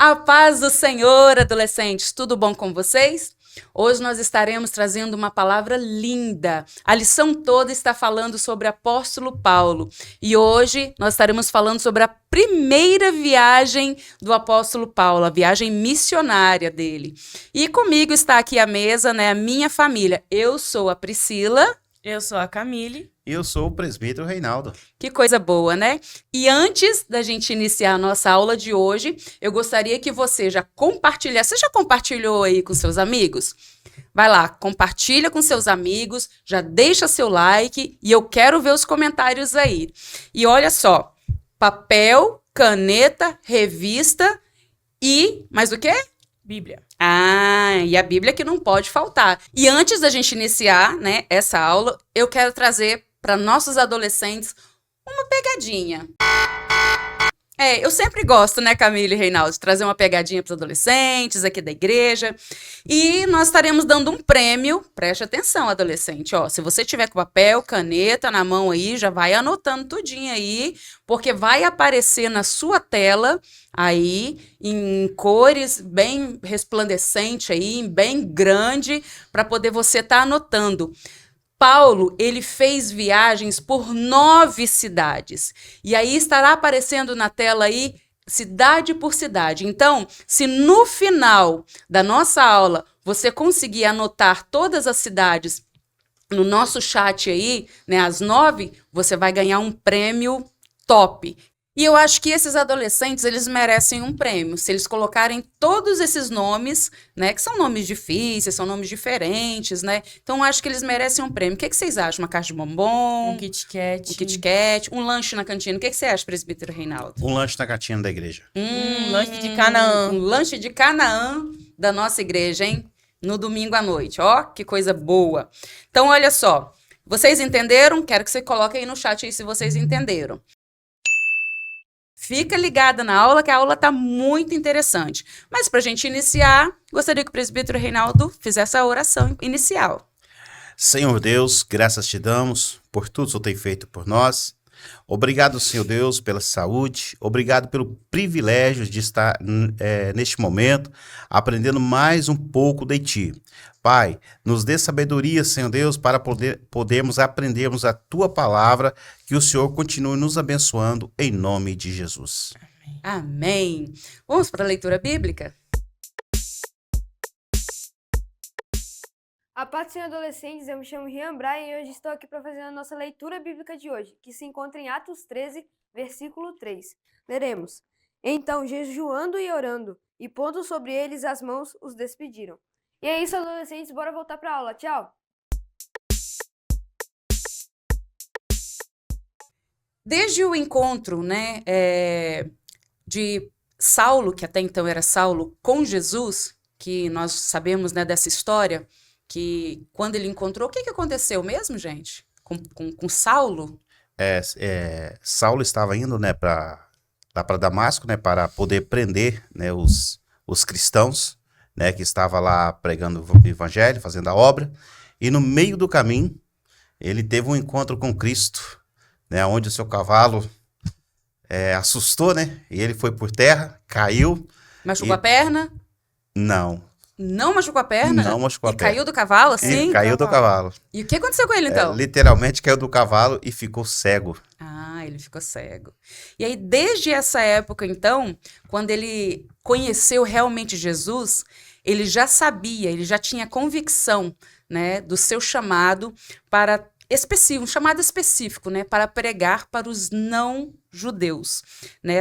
A paz do Senhor, adolescentes, tudo bom com vocês? Hoje nós estaremos trazendo uma palavra linda. A lição toda está falando sobre o apóstolo Paulo. E hoje nós estaremos falando sobre a primeira viagem do apóstolo Paulo, a viagem missionária dele. E comigo está aqui à mesa, a minha família. Eu sou a Priscila. Eu sou a Camille. E eu sou o presbítero Reinaldo. Que coisa boa, né? E antes da gente iniciar a nossa aula de hoje, eu gostaria que você já compartilhasse. Você já compartilhou aí com seus amigos? Vai lá, compartilha com seus amigos, já deixa seu like e eu quero ver os comentários aí. E olha só, papel, caneta, revista e mais o quê? Bíblia. E a Bíblia que não pode faltar. E antes da gente iniciar, essa aula, eu quero trazer para nossos adolescentes uma pegadinha. Eu sempre gosto, Camille e Reinaldo, de trazer uma pegadinha para os adolescentes aqui da igreja. E nós estaremos dando um prêmio. Preste atenção, adolescente. Se você tiver com papel, caneta na mão aí, já vai anotando tudinho aí, porque vai aparecer na sua tela aí em cores bem resplandecente aí, bem grande, para poder você estar anotando. Paulo, ele fez viagens por 9 cidades. E aí estará aparecendo na tela aí, cidade por cidade. Então, se no final da nossa aula você conseguir anotar todas as cidades no nosso chat aí, as 9, você vai ganhar um prêmio top. E eu acho que esses adolescentes, eles merecem um prêmio, se eles colocarem todos esses nomes, que são nomes difíceis, são nomes diferentes, Então, eu acho que eles merecem um prêmio. O que vocês acham? Uma caixa de bombom? Um Kit Kat. Um Kit Kat, um lanche na cantina. O que você acha, presbítero Reinaldo? Um lanche na cantina da igreja. Um lanche de Canaã. Um lanche de Canaã da nossa igreja, hein? No domingo à noite. Que coisa boa. Então, olha só. Vocês entenderam? Quero que você coloque aí no chat aí se vocês entenderam. Fica ligada na aula, que a aula está muito interessante. Mas para a gente iniciar, gostaria que o presbítero Reinaldo fizesse a oração inicial. Senhor Deus, graças te damos por tudo que o Senhor tem feito por nós. Obrigado, Senhor Deus, pela saúde. Obrigado pelo privilégio de estar neste momento aprendendo mais um pouco de Ti. Pai, nos dê sabedoria, Senhor Deus, para podermos aprendermos a Tua palavra, que o Senhor continue nos abençoando, em nome de Jesus. Amém. Vamos para a leitura bíblica? A paz do Senhor, adolescentes, eu me chamo Rian Brian e hoje estou aqui para fazer a nossa leitura bíblica de hoje, que se encontra em Atos 13, versículo 3. Leremos: Então, jejuando e orando, e pondo sobre eles as mãos, os despediram. E é isso, adolescentes, bora voltar para a aula. Tchau! Desde o encontro, de Saulo, que até então era Saulo, com Jesus, que nós sabemos, dessa história, que quando ele encontrou, o que aconteceu mesmo, gente? Com Saulo? Saulo estava indo, para Damasco, para poder prender, os cristãos, que estava lá pregando o evangelho, fazendo a obra, e no meio do caminho, ele teve um encontro com Cristo, onde o seu cavalo assustou, e ele foi por terra, caiu. Machucou a perna? Não. Não machucou a perna? Não machucou a perna. E caiu do cavalo, assim? E caiu do cavalo. E o que aconteceu com ele, então? Literalmente caiu do cavalo e ficou cego. Ele ficou cego. E aí, desde essa época, então, quando ele conheceu realmente Jesus, ele já sabia, ele já tinha convicção, do seu chamado para um chamado específico, para pregar para os não-judeus,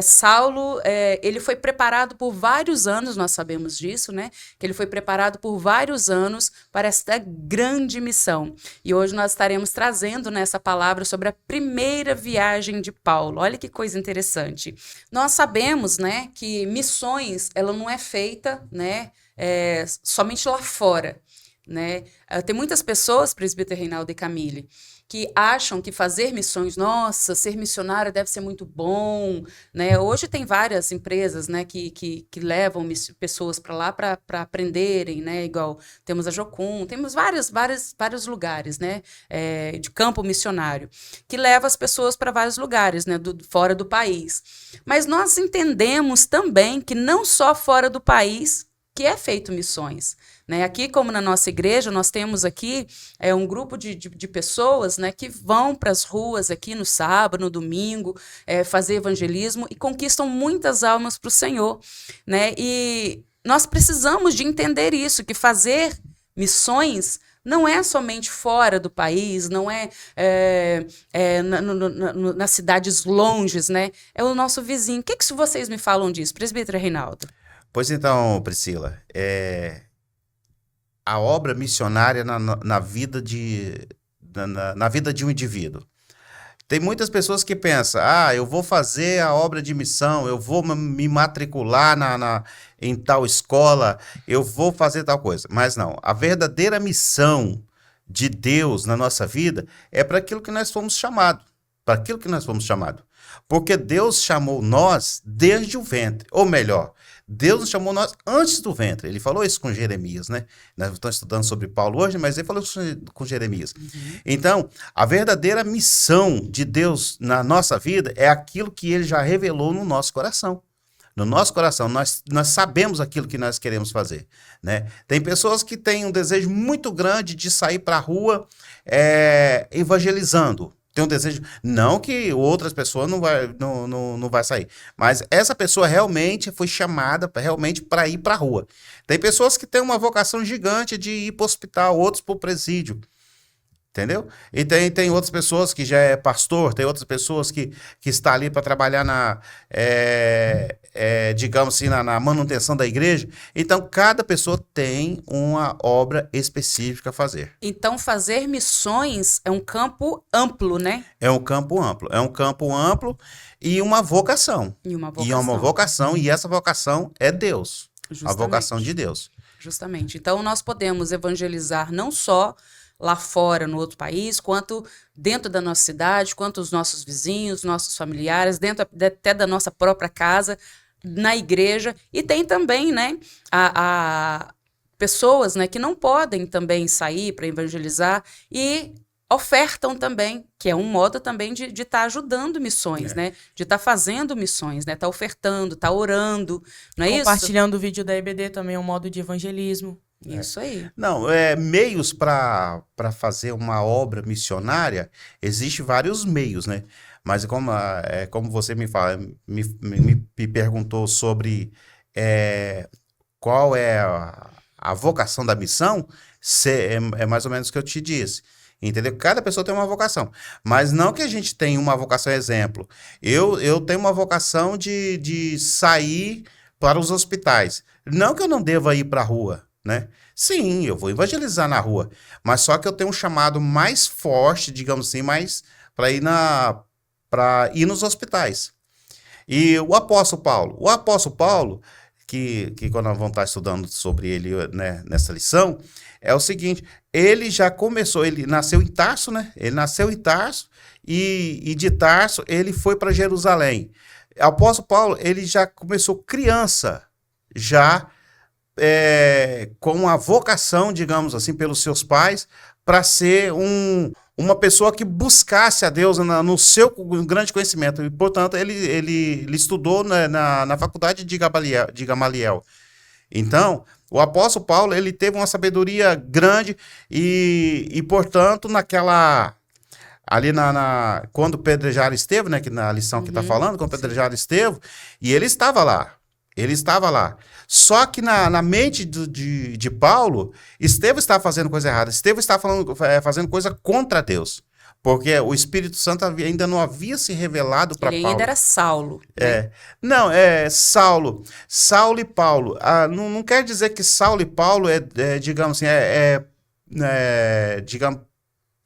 Saulo, ele foi preparado por vários anos, nós sabemos disso, que ele foi preparado por vários anos para esta grande missão. E hoje nós estaremos trazendo nessa palavra sobre a primeira viagem de Paulo. Olha que coisa interessante. Nós sabemos, que missões, ela não é feita, somente lá fora, Tem muitas pessoas, presbítero Reinaldo e Camille, que acham que fazer missões, nossa, ser missionário deve ser muito bom, né? Hoje tem várias empresas, né, que levam pessoas para lá para aprenderem, né? Igual temos a Jocum, temos vários lugares, né, de campo missionário, que leva as pessoas para vários lugares, né, fora do país. Mas nós entendemos também que não só fora do país que é feito missões, né? Aqui, como na nossa igreja, nós temos aqui um grupo de pessoas, né, que vão para as ruas aqui no sábado, no domingo, fazer evangelismo e conquistam muitas almas para o Senhor, né? E nós precisamos de entender isso, que fazer missões não é somente fora do país, não é, nas cidades longes, né? É o nosso vizinho. O que vocês me falam disso, presbítero Reinaldo? Pois então, Priscila, a obra missionária na vida na vida de um indivíduo. Tem muitas pessoas que pensam, eu vou fazer a obra de missão, eu vou me matricular em tal escola, eu vou fazer tal coisa. Mas não, a verdadeira missão de Deus na nossa vida é para aquilo que nós fomos chamados. Para aquilo que nós fomos chamados. Porque Deus chamou nós desde o ventre, ou melhor, Deus nos chamou nós antes do ventre. Ele falou isso com Jeremias, né? Nós estamos estudando sobre Paulo hoje, mas ele falou isso com Jeremias. Uhum. Então, a verdadeira missão de Deus na nossa vida é aquilo que ele já revelou no nosso coração. No nosso coração, nós sabemos aquilo que nós queremos fazer, né? Tem pessoas que têm um desejo muito grande de sair para a rua evangelizando. Tem um desejo, não que outras pessoas não vai sair, mas essa pessoa realmente foi chamada realmente para ir para a rua. Tem pessoas que têm uma vocação gigante de ir para o hospital, outros para o presídio, entendeu? E tem outras pessoas que já é pastor, tem outras pessoas que está ali para trabalhar digamos assim, na manutenção da igreja. Então, cada pessoa tem uma obra específica a fazer. Então, fazer missões é um campo amplo, né? É um campo amplo e uma vocação. E essa vocação é Deus. Justamente. A vocação de Deus. Justamente. Então, nós podemos evangelizar não só lá fora, no outro país, quanto dentro da nossa cidade, quanto os nossos vizinhos, nossos familiares, dentro até da nossa própria casa, na igreja. E tem também, né, pessoas, né, que não podem também sair para evangelizar e ofertam também, que é um modo também de estar ajudando missões, né? De estar fazendo missões, né? Tá ofertando, tá orando, não é isso? Compartilhando o vídeo da EBD também é um modo de evangelismo. Isso aí. Não, meios para fazer uma obra missionária, existem vários meios, né? Mas como você me perguntou sobre qual é a vocação da missão, é mais ou menos o que eu te disse. Entendeu? Cada pessoa tem uma vocação. Mas não que a gente tenha uma vocação exemplo. Eu tenho uma vocação de sair para os hospitais. Não que eu não deva ir para a rua, né? Sim, eu vou evangelizar na rua, mas só que eu tenho um chamado mais forte, digamos assim, mais para ir nos hospitais. E o apóstolo Paulo, que quando nós vamos estar estudando sobre ele, né, nessa lição, é o seguinte, ele já começou, ele nasceu em Tarso, né? Ele nasceu em Tarso e de Tarso ele foi para Jerusalém. O apóstolo Paulo, ele já começou criança, já com a vocação, digamos assim, pelos seus pais, para ser uma pessoa que buscasse a Deus no seu grande conhecimento. E, portanto, ele estudou na faculdade de Gamaliel. Então, o apóstolo Paulo, ele teve uma sabedoria grande e portanto, ali quando pedrejaram Estevão, né, que na lição que está falando, quando pedrejaram Estevão, e ele estava lá. Só que na mente de Paulo, Estevão estava fazendo coisa errada. Estevão estava fazendo coisa contra Deus. Porque o Espírito Santo ainda não havia se revelado para Paulo. Ele ainda era Saulo. Né? Não, Saulo. Saulo e Paulo. Não quer dizer que Saulo e Paulo digamos assim, digamos...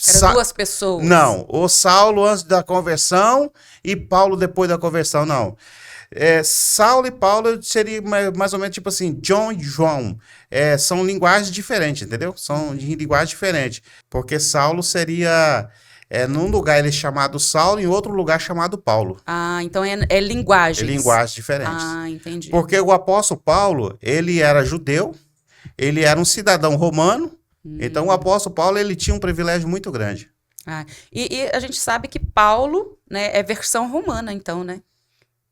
Eram duas pessoas. Não, o Saulo antes da conversão e Paulo depois da conversão, não. Saulo e Paulo seria mais ou menos tipo assim, John e João. São linguagens diferentes, entendeu? São de linguagem diferente. Porque Saulo seria num lugar ele é chamado Saulo, em outro lugar chamado Paulo. Ah, então é linguagens. É linguagens diferentes. Ah, entendi. Porque o apóstolo Paulo, ele era judeu, ele era um cidadão romano, então o apóstolo Paulo, ele tinha um privilégio muito grande. Ah, e a gente sabe que Paulo, né, é versão romana, então, né?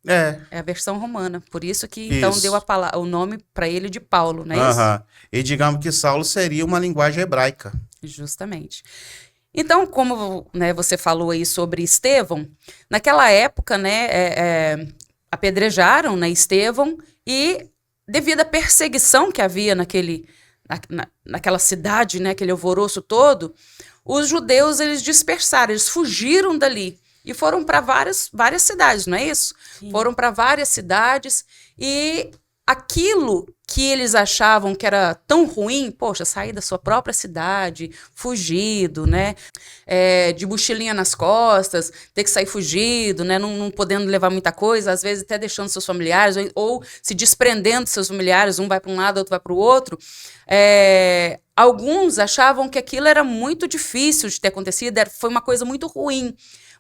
É a versão romana. Por isso que, então, Isso. deu o nome para ele de Paulo, não é isso? Aham. E digamos que Saulo seria uma linguagem hebraica. Justamente. Então, como, né, você falou aí sobre Estevão, naquela época, né, apedrejaram, né, Estevão, e devido à perseguição que havia naquela cidade, né, aquele alvoroço todo, os judeus, eles dispersaram, eles fugiram dali e foram para várias cidades, não é isso? Sim. Foram para várias cidades e aquilo que eles achavam que era tão ruim, poxa, sair da sua própria cidade, fugido, né? De mochilinha nas costas, ter que sair fugido, né? Não podendo levar muita coisa, às vezes até deixando seus familiares, ou se desprendendo dos seus familiares, um vai para um lado, outro vai para o outro. Alguns achavam que aquilo era muito difícil de ter acontecido, foi uma coisa muito ruim.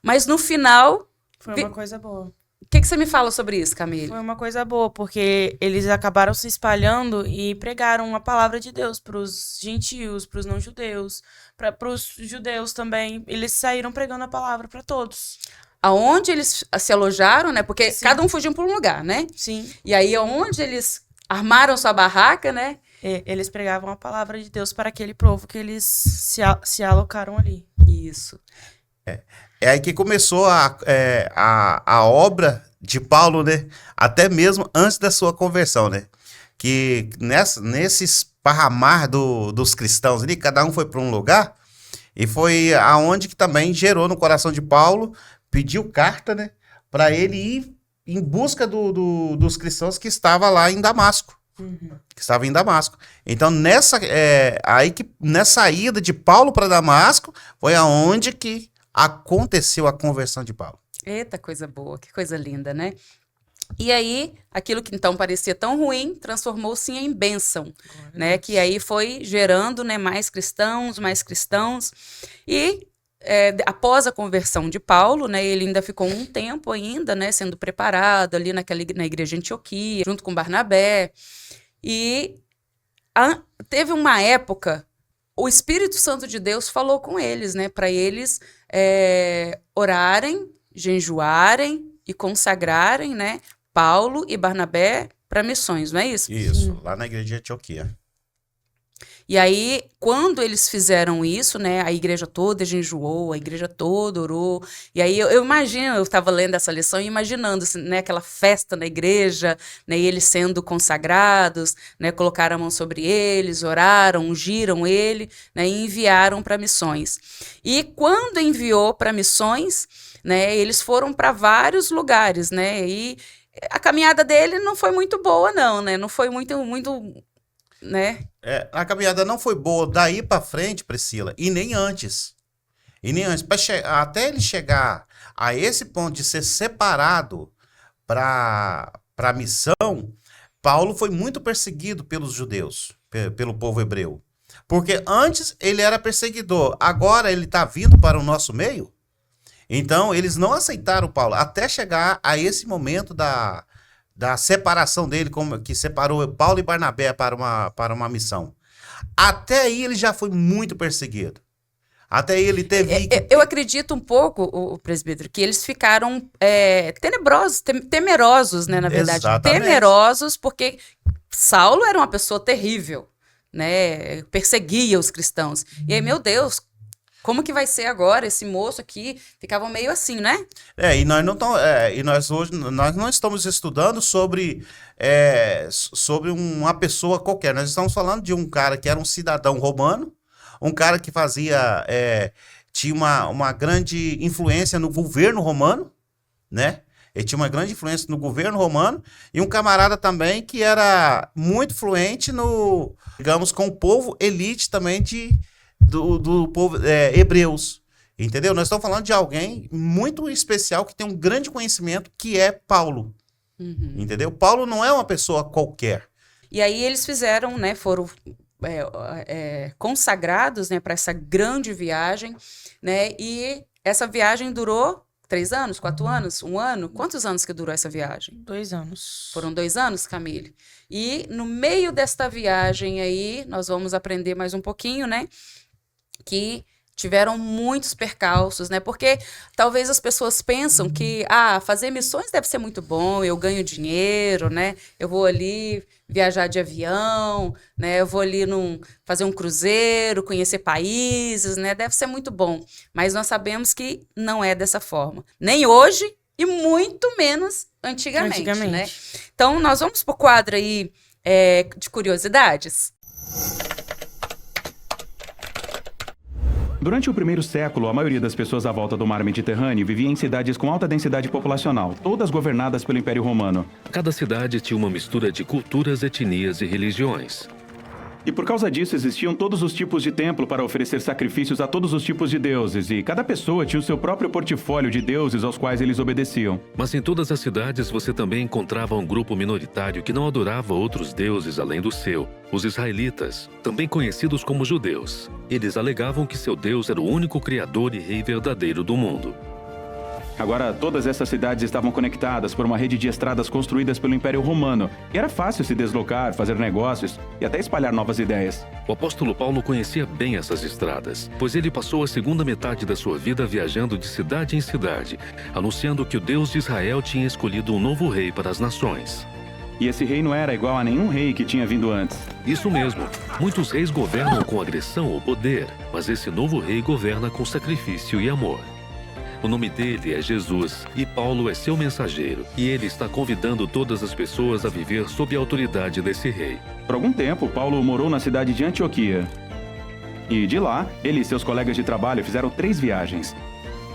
Mas no final... Foi uma coisa boa. O que você me fala sobre isso, Camille? Foi uma coisa boa, porque eles acabaram se espalhando e pregaram a palavra de Deus para os gentios, para os não-judeus, para os judeus também. Eles saíram pregando a palavra para todos. Aonde eles se alojaram, né? Porque Sim. cada um fugiu para um lugar, né? Sim. E aí, aonde eles armaram sua barraca, né? Eles pregavam a palavra de Deus para aquele povo que eles se alocaram ali. Isso. É aí que começou a obra de Paulo, né? Até mesmo antes da sua conversão, né? Que nesse esparramar dos cristãos ali, cada um foi para um lugar, e foi aonde que também gerou no coração de Paulo, pediu carta, né? Para ele ir em busca dos cristãos que estavam lá em Damasco. Que estava em Damasco. Então, nessa ida de Paulo para Damasco, foi aonde que aconteceu a conversão de Paulo. Eita, coisa boa, que coisa linda, né? E aí, aquilo que então parecia tão ruim, transformou-se em bênção, né? Que aí foi gerando, né, mais cristãos. E após a conversão de Paulo, né, ele ainda ficou um tempo ainda, né, sendo preparado ali na igreja de Antioquia, junto com Barnabé. E teve uma época, o Espírito Santo de Deus falou com eles, né, para eles orarem, jejuarem e consagrarem, né, Paulo e Barnabé para missões, não é isso? Isso, lá na igreja de Antioquia. E aí, quando eles fizeram isso, né, a igreja toda jejuou, a igreja toda orou. E aí eu imagino, eu estava lendo essa lição e imaginando, assim, né, aquela festa na igreja, né, e eles sendo consagrados, né, colocaram a mão sobre eles, oraram, ungiram ele, né, e enviaram para missões. E quando enviou para missões, né, eles foram para vários lugares, né, e a caminhada dele não foi muito boa, não, né, não foi muito, né? A caminhada não foi boa daí para frente, Priscila, e nem antes. Até ele chegar a esse ponto de ser separado para a missão, Paulo foi muito perseguido pelos judeus, pelo povo hebreu. Porque antes ele era perseguidor, agora ele está vindo para o nosso meio. Então eles não aceitaram Paulo, até chegar a esse momento da separação dele, que separou Paulo e Barnabé para uma missão. Até aí ele já foi muito perseguido. Até aí ele teve... Eu acredito um pouco, o presbítero, que eles ficaram temerosos, né, na verdade. Exatamente. Temerosos, porque Saulo era uma pessoa terrível, né, perseguia os cristãos. E aí, meu Deus, como que vai ser agora esse moço aqui? Ficavam meio assim, né? Nós não estamos estudando sobre uma pessoa qualquer. Nós estamos falando de um cara que era um cidadão romano, um cara que tinha uma grande influência no governo romano, né? Ele tinha uma grande influência no governo romano, e um camarada também que era muito fluente digamos, com o povo elite também do povo hebreus, entendeu? Nós estamos falando de alguém muito especial que tem um grande conhecimento, que é Paulo, entendeu? Paulo não é uma pessoa qualquer. E aí eles fizeram, né, foram consagrados, né, para essa grande viagem, né, e Essa viagem durou 3 anos, 4 anos, 1 ano? Quantos anos que durou essa viagem? 2 anos. Foram 2 anos, Camille? E no meio desta viagem aí, nós vamos aprender mais um pouquinho, né? Que tiveram muitos percalços, né? Porque talvez as pessoas pensam que, fazer missões deve ser muito bom, eu ganho dinheiro, né? Eu vou ali viajar de avião, né? Eu vou ali fazer um cruzeiro, conhecer países, né? Deve ser muito bom. Mas nós sabemos que não é dessa forma. Nem hoje e muito menos antigamente, né? Então, nós vamos para o quadro aí de curiosidades. Durante o primeiro século, a maioria das pessoas à volta do mar Mediterrâneo vivia em cidades com alta densidade populacional, todas governadas pelo Império Romano. Cada cidade tinha uma mistura de culturas, etnias e religiões. E por causa disso existiam todos os tipos de templo para oferecer sacrifícios a todos os tipos de deuses, e cada pessoa tinha o seu próprio portfólio de deuses aos quais eles obedeciam. Mas em todas as cidades você também encontrava um grupo minoritário que não adorava outros deuses além do seu, os israelitas, também conhecidos como judeus. Eles alegavam que seu Deus era o único criador e rei verdadeiro do mundo. Agora, todas essas cidades estavam conectadas por uma rede de estradas construídas pelo Império Romano, e era fácil se deslocar, fazer negócios e até espalhar novas ideias. O apóstolo Paulo conhecia bem essas estradas, pois ele passou a segunda metade da sua vida viajando de cidade em cidade, anunciando que o Deus de Israel tinha escolhido um novo rei para as nações. E esse rei não era igual a nenhum rei que tinha vindo antes. Isso mesmo. Muitos reis governam com agressão ou poder, mas esse novo rei governa com sacrifício e amor. O nome dele é Jesus, e Paulo é seu mensageiro, e ele está convidando todas as pessoas a viver sob a autoridade desse rei. Por algum tempo, Paulo morou na cidade de Antioquia. E de lá, ele e seus colegas de trabalho fizeram 3 viagens,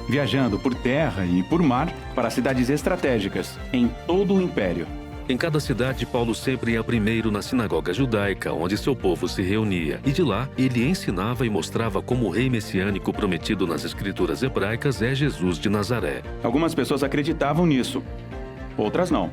viajando por terra e por mar para cidades estratégicas em todo o Império. Em cada cidade, Paulo sempre ia primeiro na sinagoga judaica, onde seu povo se reunia. E de lá, ele ensinava e mostrava como o rei messiânico prometido nas escrituras hebraicas é Jesus de Nazaré. Algumas pessoas acreditavam nisso, outras não.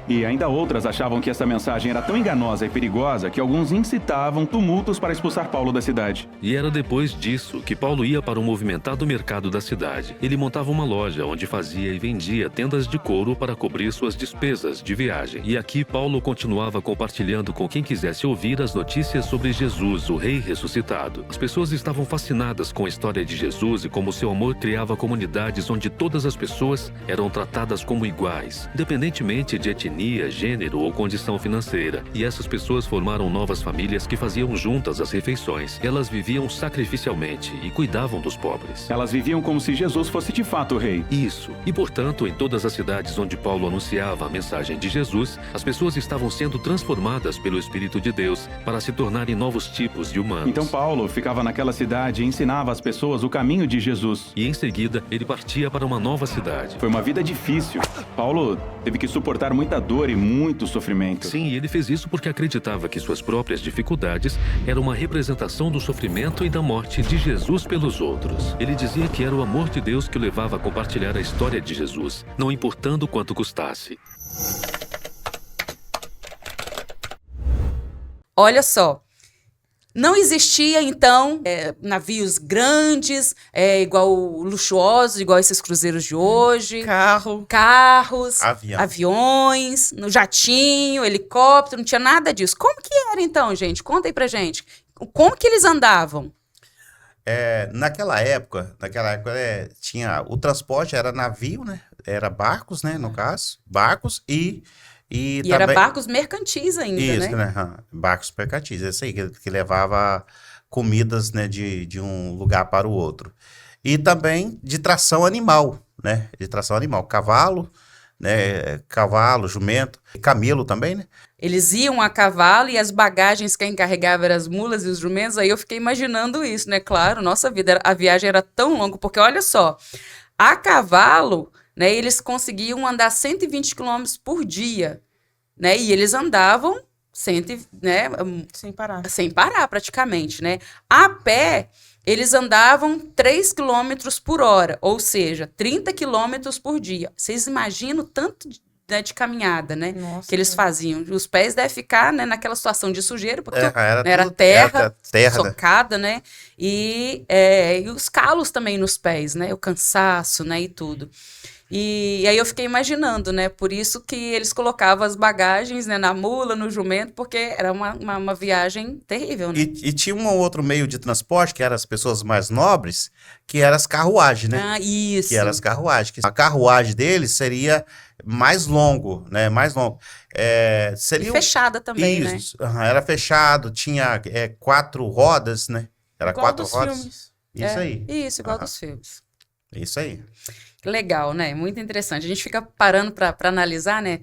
E ainda outras achavam que essa mensagem era tão enganosa e perigosa que alguns incitavam tumultos para expulsar Paulo da cidade. E era depois disso que Paulo ia para o movimentado mercado da cidade. Ele montava uma loja onde fazia e vendia tendas de couro para cobrir suas despesas de viagem. E aqui Paulo continuava compartilhando com quem quisesse ouvir as notícias sobre Jesus, o rei ressuscitado. As pessoas estavam fascinadas com a história de Jesus e como seu amor criava comunidades onde todas as pessoas eram tratadas como iguais, independentemente de etnia, gênero ou condição financeira. E essas pessoas formaram novas famílias que faziam juntas as refeições. Elas viviam sacrificialmente e cuidavam dos pobres. Elas viviam como se Jesus fosse de fato o rei. Isso. E, portanto, em todas as cidades onde Paulo anunciava a mensagem de Jesus, as pessoas estavam sendo transformadas pelo Espírito de Deus para se tornarem novos tipos de humanos. Então Paulo ficava naquela cidade e ensinava às pessoas o caminho de Jesus. E em seguida, ele partia para uma nova cidade. Foi uma vida difícil. Paulo teve que suportar muita dor e muito sofrimento. Sim, e ele fez isso porque acreditava que suas próprias dificuldades eram uma representação do sofrimento e da morte de Jesus pelos outros. Ele dizia que era o amor de Deus que o levava a compartilhar a história de Jesus, não importando quanto custasse. Olha só. Não existia, então, navios grandes, igual luxuosos, igual esses cruzeiros de hoje. Carros, aviões, no jatinho, helicóptero, não tinha nada disso. Como que era, então, gente? Conta aí pra gente. Como que eles andavam? Naquela época tinha o transporte, era navio, né? Era barcos, né, no caso. Barcos e também, era barcos mercantis ainda, isso, né? Barcos mercantis, isso aí, que levava comidas, né, de um lugar para o outro. E também de tração animal, né? De tração animal, cavalo, né? Cavalo, jumento, camelo também, né? Eles iam a cavalo e as bagagens quem carregava eram as mulas e os jumentos. Aí eu fiquei imaginando isso, né? Claro, nossa vida, a viagem era tão longa, porque olha só, a cavalo, né, eles conseguiam andar 120 km por dia, né? E eles andavam sem parar praticamente, né? A pé, eles andavam 3 km por hora, ou seja, 30 km por dia. Vocês imaginam tanto né, de caminhada, né? Nossa, Que eles faziam. Os pés devem ficar, né, naquela situação de sujeira, porque era tudo terra, terra, né? socada, né? E os calos também nos pés, né? O cansaço, né? E tudo. E aí eu fiquei imaginando, né? Por isso que eles colocavam as bagagens, né, na mula, no jumento, porque era uma viagem terrível, né? E tinha um outro meio de transporte, que eram as pessoas mais nobres, que eram as carruagens, né? Ah, isso. Que eram as carruagens. A carruagem deles seria mais longo, né? Mais longo. E Seria fechada também, né? isso, era fechado, tinha 4 rodas, né? Era igual 4 dos rodas. filmes. Isso aí. Isso, igual Aham. dos filmes. Isso aí. Legal, né? Muito interessante. A gente fica parando para analisar, né?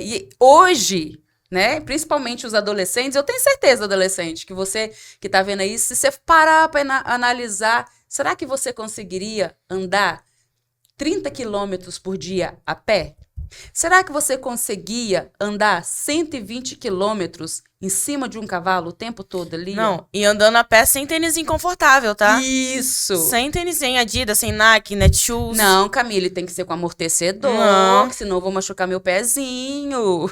E hoje, né? Principalmente os adolescentes, eu tenho certeza, adolescente, que você que está vendo aí, se você parar para analisar, será que você conseguiria andar 30 quilômetros por dia a pé? Será que você conseguia andar 120 quilômetros em cima de um cavalo o tempo todo ali? Não, e andando a pé sem tênis confortável, tá? Isso! Sem tênis Adidas, sem Nike, Netshoes. Não, Camille, tem que ser com amortecedor, Não. que senão eu vou machucar meu pezinho.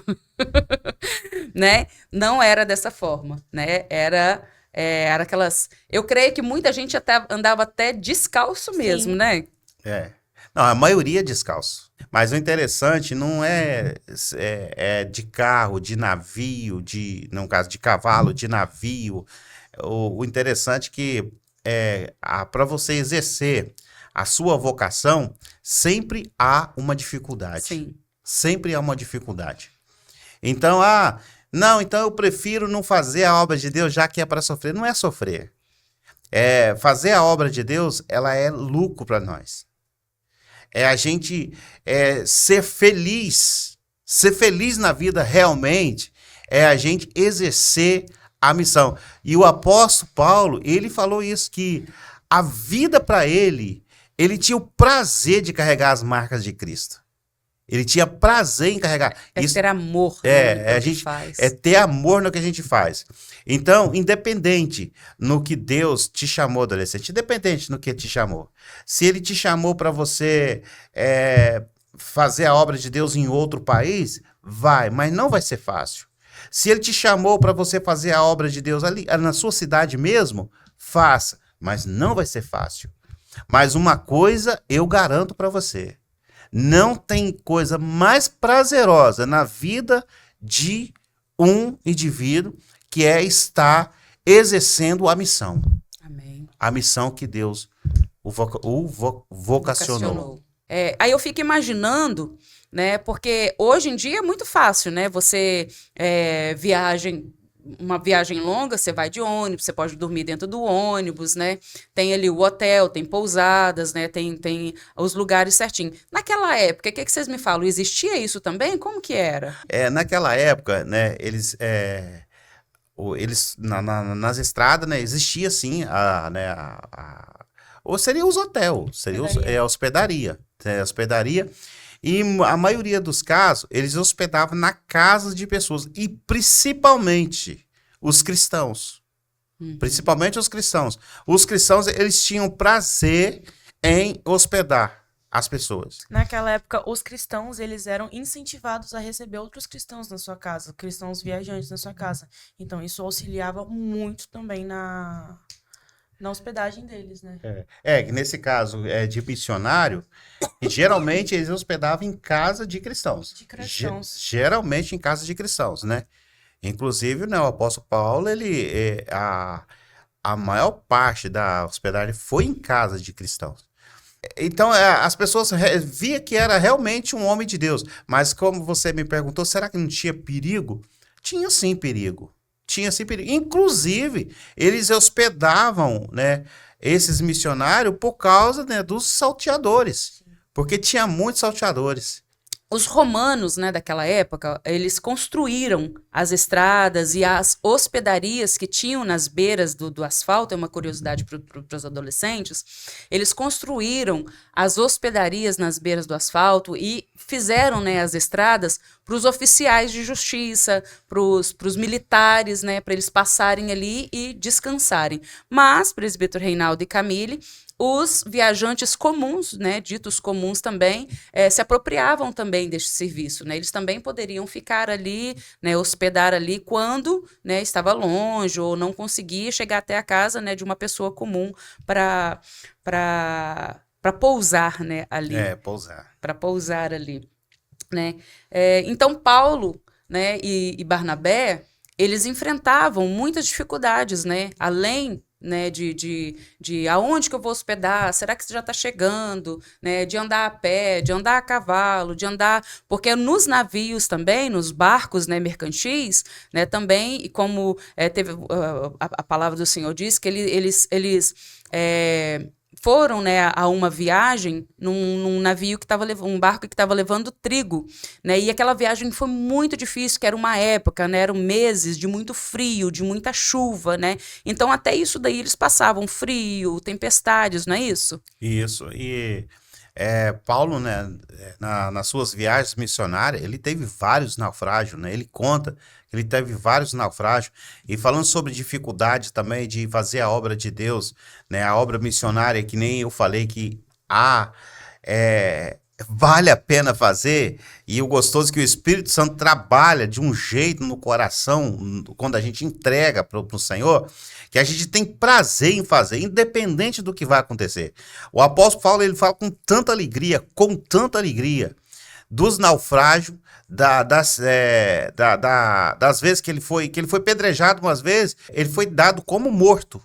Né? Não era dessa forma, né? Era aquelas... Eu creio que muita gente andava até descalço mesmo, Sim. né? Não, a maioria é descalço. Mas o interessante não é de carro, de navio, no caso de cavalo, de navio. O interessante é que para você exercer a sua vocação, sempre há uma dificuldade. Sim. Sempre há uma dificuldade. Então, não, então eu prefiro não fazer a obra de Deus, já que é para sofrer. Não é sofrer. Fazer a obra de Deus, ela é lucro para nós. É a gente ser feliz. Ser feliz na vida realmente é a gente exercer a missão. E o apóstolo Paulo, ele falou isso, que a vida para ele tinha o prazer de carregar as marcas de Cristo. Ele tinha prazer em carregar. Isso, ter amor, né, no que faz. ter amor no que a gente faz. Então, independente no que Deus te chamou, adolescente, independente no que te chamou. Se ele te chamou para você fazer a obra de Deus em outro país, vai, mas não vai ser fácil. Se ele te chamou para você fazer a obra de Deus ali, na sua cidade mesmo, faça, mas não vai ser fácil. Mas uma coisa eu garanto para você. Não tem coisa mais prazerosa na vida de um indivíduo que é estar exercendo a missão. Amém. A missão que Deus vocacionou. Aí eu fico imaginando, né? Porque hoje em dia é muito fácil, né? Você uma viagem longa, você vai de ônibus, você pode dormir dentro do ônibus, né? Tem ali o hotel, tem pousadas, né? Tem os lugares certinho. Naquela época, o que vocês me falam? Existia isso também? Como que era? Naquela época, né? Eles nas estradas, né? Existia sim ou seria os hotéis, seria hospedaria. Hospedaria. E a maioria dos casos, eles hospedavam na casa de pessoas. E principalmente os cristãos. Principalmente os cristãos. Os cristãos, eles tinham prazer em hospedar as pessoas. Naquela época, os cristãos, eles eram incentivados a receber outros cristãos na sua casa. Cristãos viajantes na sua casa. Então, isso auxiliava muito também na hospedagem deles, né? Nesse caso de missionário, geralmente eles hospedavam em casa de cristãos. Geralmente em casa de cristãos, né? Inclusive, né, o apóstolo Paulo, a maior parte da hospedagem foi em casa de cristãos. Então, as pessoas via que era realmente um homem de Deus. Mas como você me perguntou, será que não tinha perigo? Tinha sim perigo. Tinha sim perigo. Inclusive, eles hospedavam, né, esses missionários por causa, né, dos salteadores. Porque tinha muitos salteadores. Os romanos, né, daquela época, eles construíram as estradas e as hospedarias que tinham nas beiras do asfalto, é uma curiosidade para os adolescentes, eles construíram as hospedarias nas beiras do asfalto e fizeram, né, as estradas para os oficiais de justiça, para os militares, né, para eles passarem ali e descansarem. Mas, presbítero Reinaldo e Camille, os viajantes comuns, né, ditos comuns também, se apropriavam também deste serviço, né? Eles também poderiam ficar ali, né, hospedar ali quando, né, estava longe ou não conseguia chegar até a casa, né, de uma pessoa comum para pousar, né, ali. Pousar. Para pousar ali, né? Então Paulo, né, e Barnabé, eles enfrentavam muitas dificuldades, né? Além, né, de aonde que eu vou hospedar? Será que você já está chegando? Né, de andar a pé, de andar a cavalo, de andar... Porque nos navios também, nos barcos, né, mercantis, né, também, e como teve a palavra do Senhor diz, que eles foram, né, a uma viagem num navio que estava levando, um barco que estava levando trigo, né, e aquela viagem foi muito difícil, que era uma época, né, eram meses de muito frio, de muita chuva, né, então até isso daí eles passavam frio, tempestades, não é isso? Isso, e Paulo, né, nas suas viagens missionárias, ele teve vários naufrágios, né, ele conta que ele teve vários naufrágios, e falando sobre dificuldade também de fazer a obra de Deus, né, a obra missionária, que nem eu falei que vale a pena fazer, e o gostoso é que o Espírito Santo trabalha de um jeito no coração, quando a gente entrega para o Senhor, que a gente tem prazer em fazer, independente do que vai acontecer. O apóstolo Paulo, ele fala com tanta alegria, dos naufrágios, das vezes que ele foi pedrejado umas vezes, ele foi dado como morto,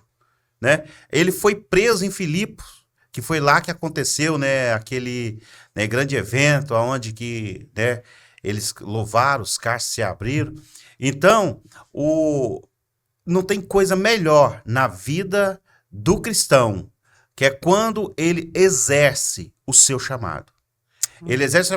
né? Ele foi preso em Filipos, que foi lá que aconteceu, né, aquele, né, grande evento, onde que, né, eles louvaram, os cárceres se abriram. Então, não tem coisa melhor na vida do cristão, que é quando ele exerce o seu chamado.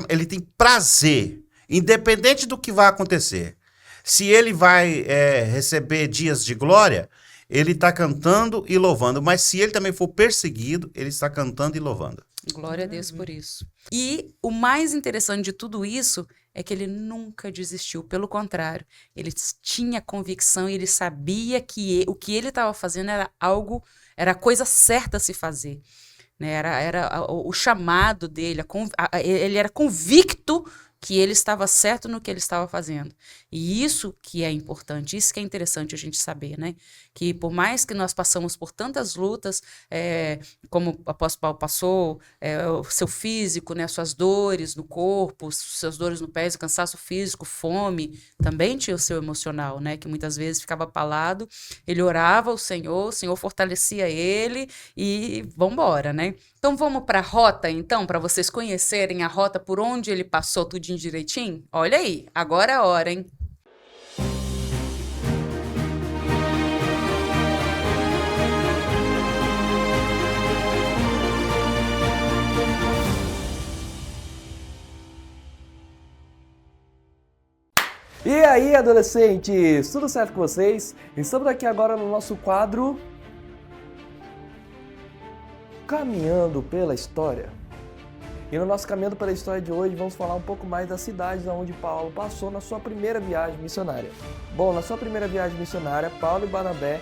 Ele tem prazer, independente do que vai acontecer. Se ele vai receber dias de glória, ele está cantando e louvando. Mas se ele também for perseguido, ele está cantando e louvando. Glória a Deus por isso. E o mais interessante de tudo isso é que ele nunca desistiu. Pelo contrário, ele tinha convicção e ele sabia que o que ele estava fazendo era a coisa certa a se fazer. Né? Era o chamado dele, ele era convicto que ele estava certo no que ele estava fazendo. E isso que é importante, isso que é interessante a gente saber, né? Que por mais que nós passamos por tantas lutas, como o apóstolo Paulo passou, o seu físico, né, suas dores no corpo, suas dores no pé, o cansaço físico, fome, também tinha o seu emocional, né? Que muitas vezes ficava abalado, ele orava ao Senhor, o Senhor fortalecia ele e vambora, né? Então vamos para a rota, então, para vocês conhecerem a rota por onde ele passou tudinho direitinho? Olha aí, agora é a hora, hein? E aí, adolescentes, tudo certo com vocês? Estamos aqui agora no nosso quadro Caminhando pela História. E no nosso Caminhando pela História de hoje vamos falar um pouco mais das cidades onde Paulo passou na sua primeira viagem missionária. Bom, na sua primeira viagem missionária, Paulo e Barnabé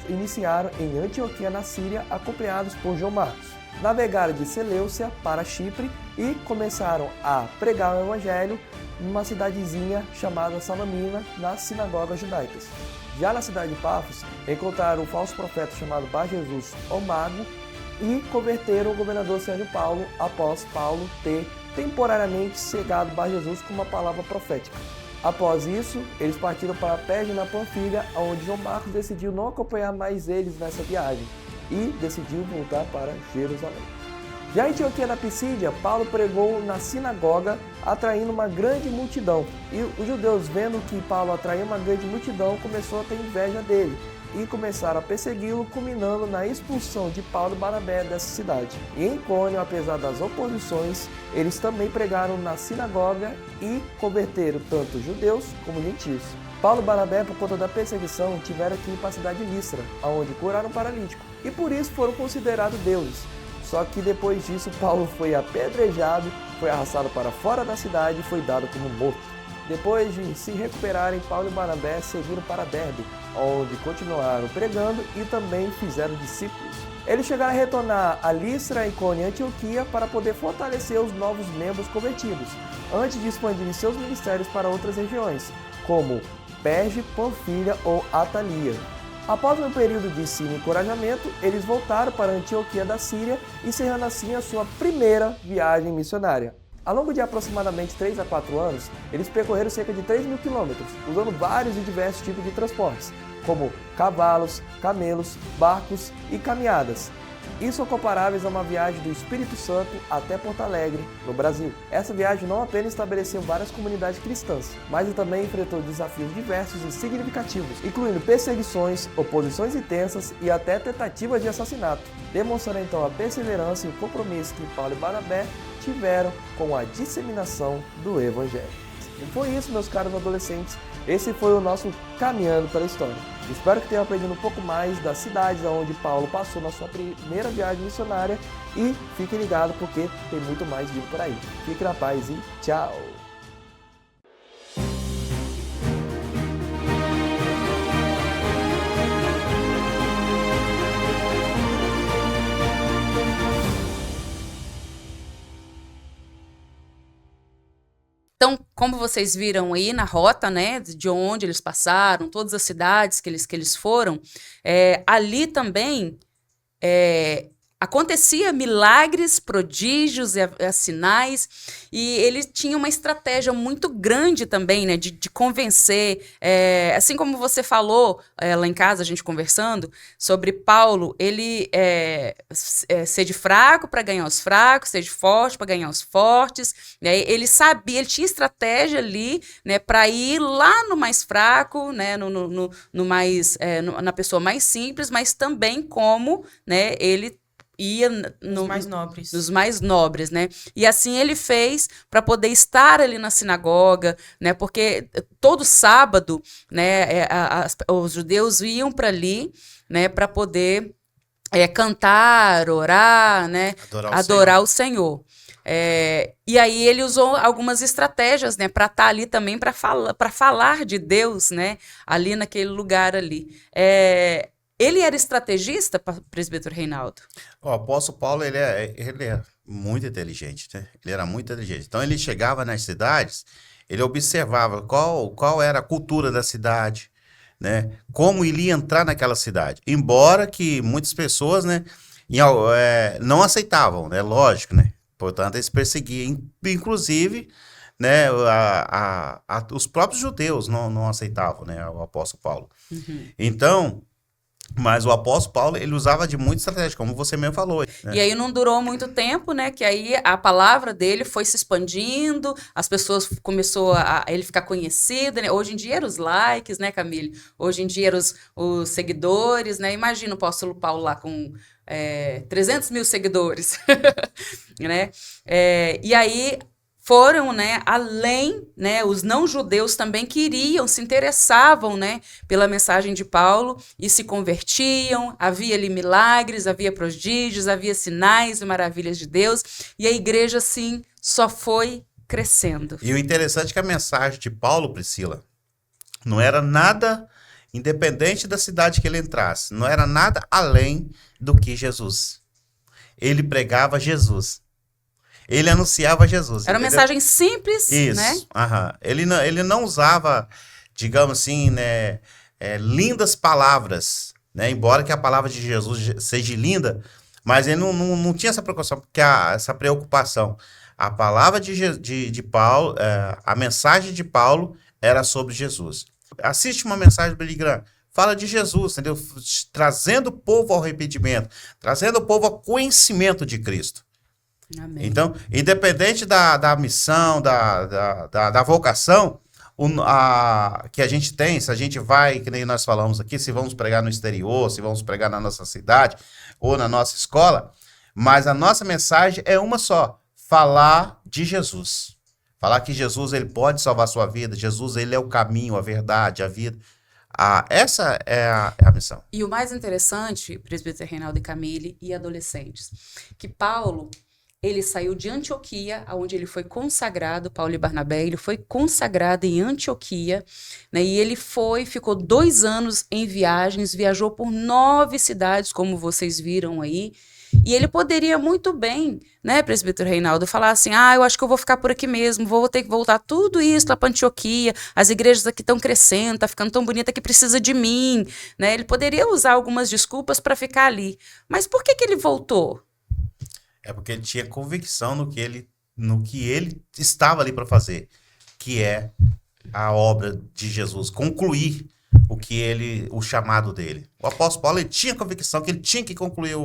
iniciaram em Antioquia, na Síria, acompanhados por João Marcos. Navegaram de Seleucia para Chipre e começaram a pregar o evangelho numa cidadezinha chamada Salamina, nas sinagogas judaicas. Já na cidade de Pafos, encontraram um falso profeta chamado Bar Jesus, o Mago, e converteram o governador Sérgio Paulo após Paulo ter temporariamente cegado Bar Jesus com uma palavra profética. Após isso, eles partiram para Perge na Panfilha, onde João Marcos decidiu não acompanhar mais eles nessa viagem e decidiu voltar para Jerusalém. Já em Antioquia na Pisídia, Paulo pregou na sinagoga, atraindo uma grande multidão. E os judeus, vendo que Paulo atraía uma grande multidão, começou a ter inveja dele e começaram a persegui-lo, culminando na expulsão de Paulo e Barnabé dessa cidade. E em Icônio, apesar das oposições, eles também pregaram na sinagoga e converteram tanto judeus como gentios. Paulo e Barnabé, por conta da perseguição, tiveram que ir para a cidade de Listra, onde curaram um paralítico, e por isso foram considerados deuses. Só que depois disso, Paulo foi apedrejado, foi arrastado para fora da cidade e foi dado como morto. Depois de se recuperarem, Paulo e Barnabé seguiram para Derbe, onde continuaram pregando e também fizeram discípulos. Eles chegaram a retornar a Listra, Icônio e Antioquia para poder fortalecer os novos membros convertidos, antes de expandirem seus ministérios para outras regiões, como Perge, Panfilha ou Atalia. Após um período de ensino e encorajamento, eles voltaram para Antioquia da Síria, encerrando assim a sua primeira viagem missionária. Ao longo de aproximadamente 3 a 4 anos, eles percorreram cerca de 3.000 quilômetros, usando vários e diversos tipos de transportes, como cavalos, camelos, barcos e caminhadas. Isso são comparáveis a uma viagem do Espírito Santo até Porto Alegre, no Brasil. Essa viagem não apenas estabeleceu várias comunidades cristãs, mas também enfrentou desafios diversos e significativos, incluindo perseguições, oposições intensas e até tentativas de assassinato, demonstrando então a perseverança e o compromisso que Paulo e Barnabé tiveram com a disseminação do Evangelho. E foi isso, meus caros adolescentes. Esse foi o nosso Caminhando pela História. Espero que tenham aprendido um pouco mais das cidades onde Paulo passou na sua primeira viagem missionária e fiquem ligados porque tem muito mais vindo por aí. Fique na paz e tchau! Então, como vocês viram aí na rota, né, de onde eles passaram, todas as cidades que eles foram, ali também acontecia milagres, prodígios e sinais, e ele tinha uma estratégia muito grande também, né, de convencer, assim como você falou lá em casa, a gente conversando, sobre Paulo, ele ser de fraco para ganhar os fracos, ser de forte para ganhar os fortes, né, ele sabia, ele tinha estratégia ali, né, para ir lá no mais fraco, né, na pessoa mais simples, mas também como, né, ele ia Os mais nobres. dos mais nobres, né? E assim ele fez para poder estar ali na sinagoga, né? Porque todo sábado, né, os judeus iam para ali, né, para poder cantar, orar, né, adorar o Senhor. E aí ele usou algumas estratégias, né, para estar ali também para falar de Deus, né, ali naquele lugar ali. Ele era estrategista, presbítero Reinaldo? O apóstolo Paulo, ele é muito inteligente, né? Ele era muito inteligente. Então, ele chegava nas cidades, ele observava qual era a cultura da cidade, né? Como ele ia entrar naquela cidade. Embora que muitas pessoas, né, não aceitavam, né? Lógico, né? Portanto, eles perseguiam. Inclusive, né, os próprios judeus não aceitavam, né, o apóstolo Paulo. Uhum. Então... Mas o apóstolo Paulo, ele usava de muita estratégia, como você mesmo falou. Né? E aí não durou muito tempo, né? Que aí a palavra dele foi se expandindo, as pessoas começou a ele ficar conhecido, né? Hoje em dia eram os likes, né, Camille? Hoje em dia eram os seguidores, né? Imagina o apóstolo Paulo lá com 300 mil seguidores, né? E aí... foram, né, além, né, os não-judeus também queriam, se interessavam, né, pela mensagem de Paulo e se convertiam, havia ali milagres, havia prodígios, havia sinais e maravilhas de Deus, e a igreja, assim, só foi crescendo. E o interessante é que a mensagem de Paulo, Priscila, não era nada independente da cidade que ele entrasse, não era nada além do que Jesus. Ele pregava Jesus. Ele anunciava Jesus. Era uma mensagem simples, isso, né? Ele não usava, digamos assim, né, lindas palavras, né? Embora que a palavra de Jesus seja linda, mas ele não tinha essa preocupação. A palavra de Paulo, a mensagem de Paulo era sobre Jesus. Assiste uma mensagem do Billy Graham. Fala de Jesus, entendeu? Trazendo o povo ao arrependimento, trazendo o povo ao conhecimento de Cristo. Amém. Então, independente da missão, da vocação que a gente tem, se a gente vai, que nem nós falamos aqui, se vamos pregar no exterior, se vamos pregar na nossa cidade ou na nossa escola, mas a nossa mensagem é uma só, falar de Jesus. Falar que Jesus, ele pode salvar a sua vida, Jesus, ele é o caminho, a verdade, a vida. Essa é a missão. E o mais interessante, presbítero Reinaldo e Camille e adolescentes, que Paulo... ele saiu de Antioquia, onde ele foi consagrado, Paulo e Barnabé, ele foi consagrado em Antioquia, né? E ele ficou 2 anos em viagens, viajou por 9 cidades, como vocês viram aí. E ele poderia muito bem, né, presbítero Reinaldo, falar assim, eu acho que eu vou ficar por aqui mesmo, vou ter que voltar tudo isso lá para Antioquia, as igrejas aqui estão crescendo, tá ficando tão bonita que precisa de mim, né? Ele poderia usar algumas desculpas para ficar ali. Mas por que ele voltou? É porque ele tinha convicção no que ele estava ali para fazer, que é a obra de Jesus, concluir o chamado dele. O apóstolo Paulo, ele tinha convicção que ele tinha que concluir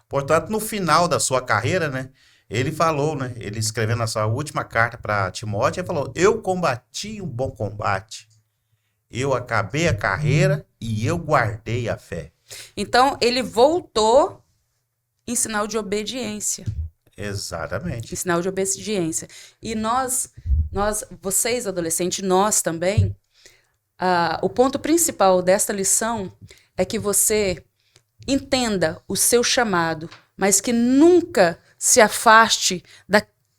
Portanto, no final da sua carreira, né, ele falou, né, ele escrevendo a sua última carta para Timóteo, ele falou: eu combati um bom combate, eu acabei a carreira e eu guardei a fé. Então, ele voltou em sinal de obediência. Exatamente. Em sinal de obediência. E vocês, adolescentes, nós também, o ponto principal desta lição é que você entenda o seu chamado, mas que nunca se afaste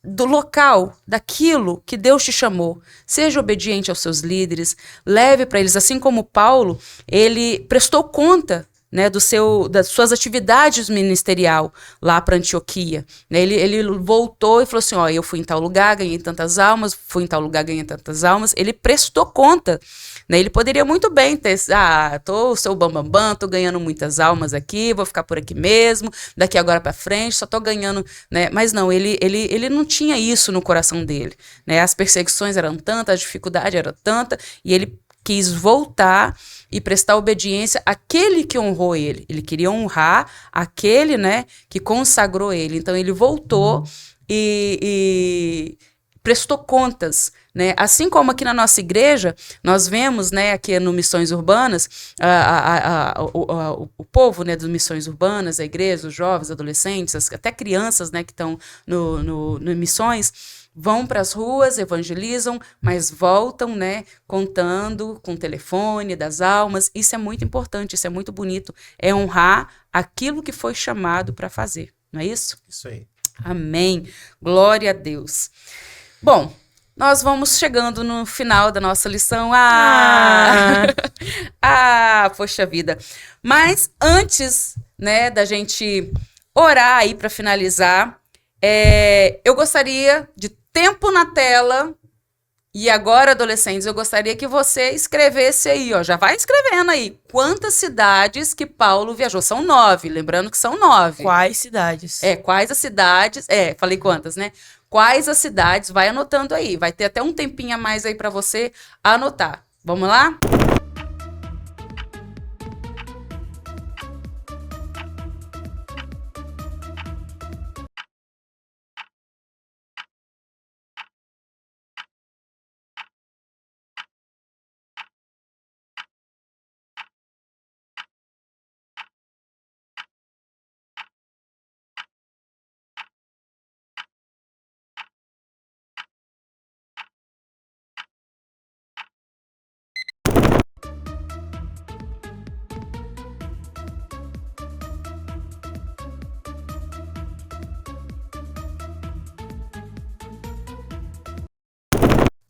do local, daquilo que Deus te chamou. Seja obediente aos seus líderes, leve para eles, assim como Paulo, ele prestou conta, né, das suas atividades ministerial lá para Antioquia. Né? Ele voltou e falou assim, eu fui em tal lugar, ganhei tantas almas, fui em tal lugar, ganhei tantas almas. Ele prestou conta. Né? Ele poderia muito bem ter, tô o seu bambambam, tô ganhando muitas almas aqui, vou ficar por aqui mesmo, daqui agora para frente, só tô ganhando, né? Mas não, ele não tinha isso no coração dele. Né? As perseguições eram tantas, a dificuldade era tanta, e ele quis voltar e prestar obediência àquele que honrou ele. Ele queria honrar aquele, né, que consagrou ele. Então, ele voltou e prestou contas, né? Assim como aqui na nossa igreja, nós vemos, né, aqui no Missões Urbanas, o povo, né, das Missões Urbanas, a igreja, os jovens, adolescentes, até crianças, né, que estão no Missões, vão para as ruas, evangelizam, mas voltam, né, contando com o telefone das almas. Isso é muito importante, isso é muito bonito. É honrar aquilo que foi chamado para fazer, não é isso? Isso aí. Amém. Glória a Deus. Bom, nós vamos chegando no final da nossa lição. Poxa vida. Mas antes, né, da gente orar aí para finalizar, eu gostaria de tempo na tela. E agora, adolescentes, eu gostaria que você escrevesse aí, já vai escrevendo aí, quantas cidades que Paulo viajou. São 9, lembrando que são 9. Quais cidades? Quais as cidades, falei quantas, né? Quais as cidades, vai anotando aí, vai ter até um tempinho a mais aí para você anotar. Vamos lá?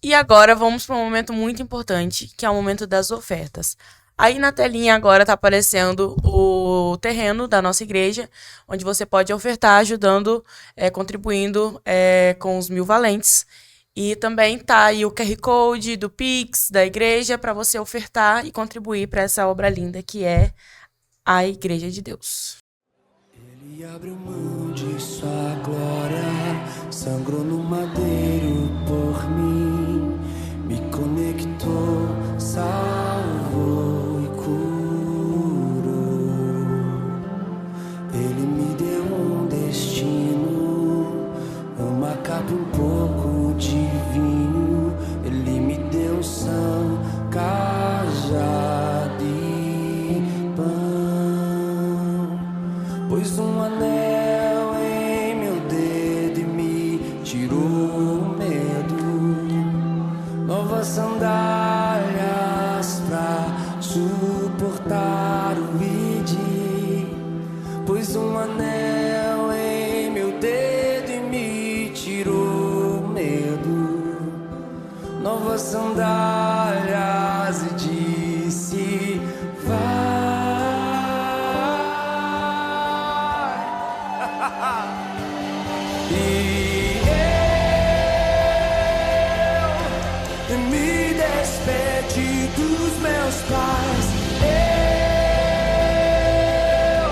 E agora vamos para um momento muito importante, que é o momento das ofertas. Aí na telinha agora está aparecendo o terreno da nossa igreja, onde você pode ofertar ajudando, contribuindo com os 1000 valentes. E também tá aí o QR Code do Pix, da igreja, para você ofertar e contribuir para essa obra linda que é a Igreja de Deus. Ele abriu mão de sua glória, sangrou no madeiro por mim, me conectou, salvou e curou. Ele me deu um destino, uma capa, um pouco de vinho. Ele me deu são, cajado e pão. Pôs um anel em meu dedo e me tirou o medo. Novas sandálias pra suportar o ide. Pôs um anel em meu dedo novas sandálias e disse: vai. E eu me despedi dos meus pais. Eu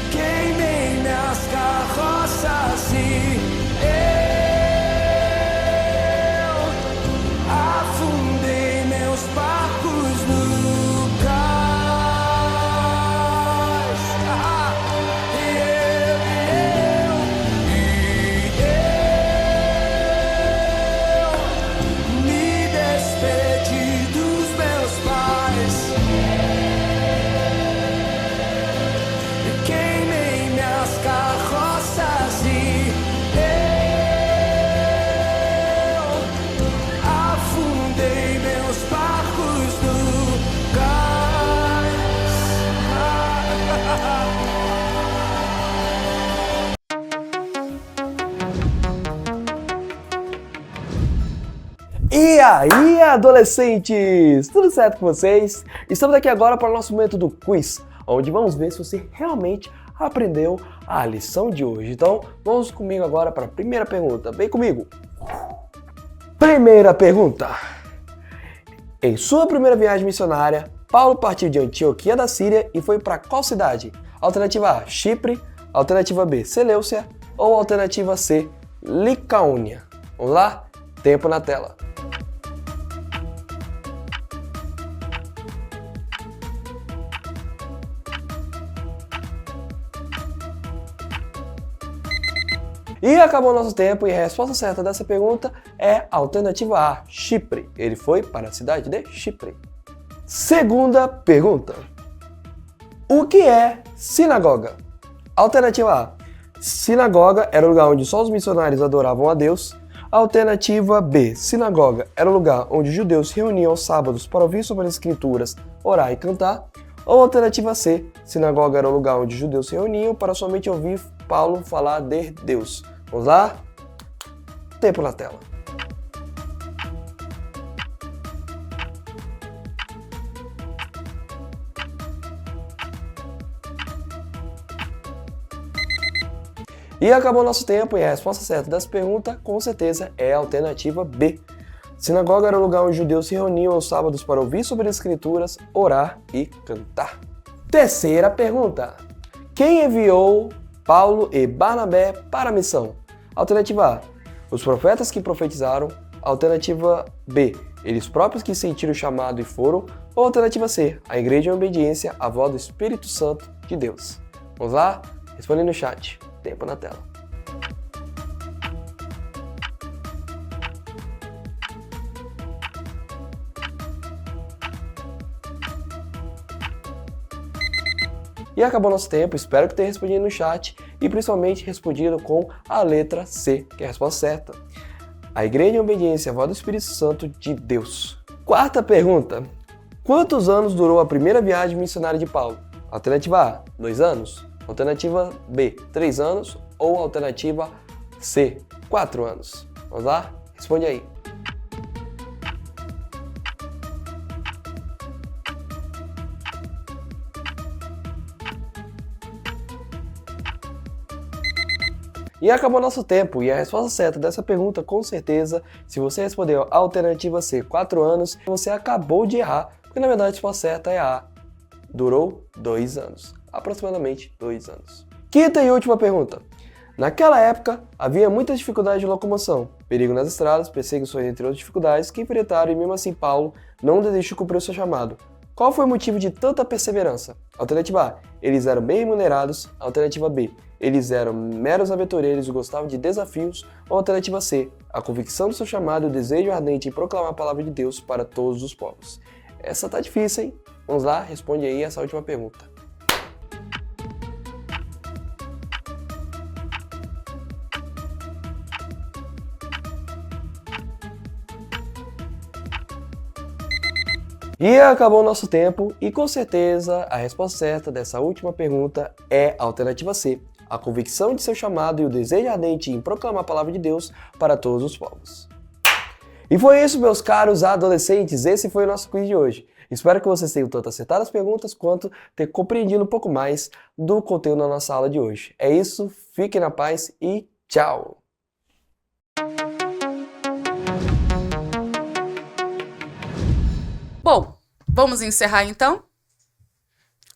queimei minhas carroças e eu afundei meus barcos no cais. Eu me despedi dos meus pais. Queimei minhas carroças e eu afundei meus barcos no cais. E aí, adolescentes? Tudo certo com vocês? Estamos aqui agora para o nosso momento do quiz, onde vamos ver se você realmente aprendeu a lição de hoje. Então, vamos comigo agora para a primeira pergunta. Vem comigo! Primeira pergunta. Em sua primeira viagem missionária, Paulo partiu de Antioquia da Síria e foi para qual cidade? Alternativa A, Chipre. Alternativa B, Seleucia. Ou alternativa C, Licaônia. Vamos lá? Tempo na tela. E acabou o nosso tempo e a resposta certa dessa pergunta é a alternativa A, Chipre. Ele foi para a cidade de Chipre. Segunda pergunta. O que é sinagoga? Alternativa A. Sinagoga era o lugar onde só os missionários adoravam a Deus. Alternativa B. Sinagoga era o lugar onde os judeus se reuniam aos sábados para ouvir sobre as escrituras, orar e cantar. Ou alternativa C. Sinagoga era o lugar onde os judeus se reuniam para somente ouvir Paulo falar de Deus. Vamos lá? Tempo na tela. E acabou o nosso tempo e a resposta certa dessa pergunta, com certeza, é a alternativa B. Sinagoga era o lugar onde os judeus se reuniam aos sábados para ouvir sobre as escrituras, orar e cantar. Terceira pergunta. Quem enviou Paulo e Barnabé para a missão? Alternativa A, os profetas que profetizaram. Alternativa B, eles próprios que sentiram o chamado e foram. Ou alternativa C, a igreja em obediência à voz do Espírito Santo de Deus. Vamos lá? Responde no chat. Tempo na tela. E acabou nosso tempo, espero que tenha respondido no chat e principalmente respondido com a letra C, que é a resposta certa. A igreja em obediência à voz do Espírito Santo de Deus. Quarta pergunta. Quantos anos durou a primeira viagem missionária de Paulo? Alternativa A, 2 anos. Alternativa B, 3 anos. Ou alternativa C, 4 anos. Vamos lá? Responde aí. E acabou nosso tempo, e a resposta certa dessa pergunta, com certeza, se você respondeu a alternativa C, 4 anos, você acabou de errar, porque na verdade a resposta certa é a A. Durou 2 anos, aproximadamente 2 anos. Quinta e última pergunta. Naquela época, havia muitas dificuldades de locomoção, perigo nas estradas, perseguições entre outras dificuldades que enfrentaram e mesmo assim Paulo não desistiu de cumprir o seu chamado. Qual foi o motivo de tanta perseverança? Alternativa A, eles eram bem remunerados. Alternativa B, eles eram meros aventureiros e gostavam de desafios. Ou alternativa C, a convicção do seu chamado e o desejo ardente em proclamar a palavra de Deus para todos os povos. Essa tá difícil, hein? Vamos lá, responde aí essa última pergunta. E acabou o nosso tempo e com certeza a resposta certa dessa última pergunta é a alternativa C, a convicção de seu chamado e o desejo ardente em proclamar a palavra de Deus para todos os povos. E foi isso, meus caros adolescentes. Esse foi o nosso quiz de hoje. Espero que vocês tenham tanto acertado as perguntas quanto ter compreendido um pouco mais do conteúdo da nossa aula de hoje. É isso, fiquem na paz e tchau! Bom, vamos encerrar então?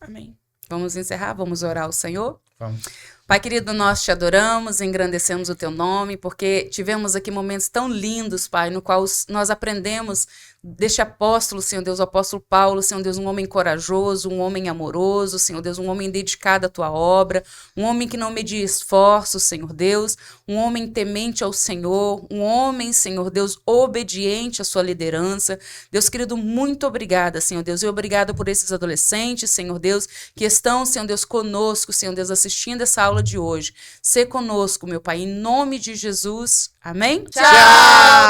Amém. Vamos encerrar, vamos orar ao Senhor. Vamos. Pai querido, nós te adoramos, engrandecemos o teu nome, porque tivemos aqui momentos tão lindos, Pai, no qual nós aprendemos deste apóstolo, Senhor Deus, o apóstolo Paulo, Senhor Deus, um homem corajoso, um homem amoroso, Senhor Deus, um homem dedicado à tua obra, um homem que não media esforços, Senhor Deus, um homem temente ao Senhor, um homem, Senhor Deus, obediente à sua liderança. Deus querido, muito obrigada, Senhor Deus, e obrigada por esses adolescentes, Senhor Deus, que estão, Senhor Deus, conosco, Senhor Deus, assistindo essa aula de hoje. Sê conosco, meu Pai, em nome de Jesus. Amém? Tchau!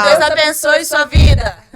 Deus abençoe sua vida!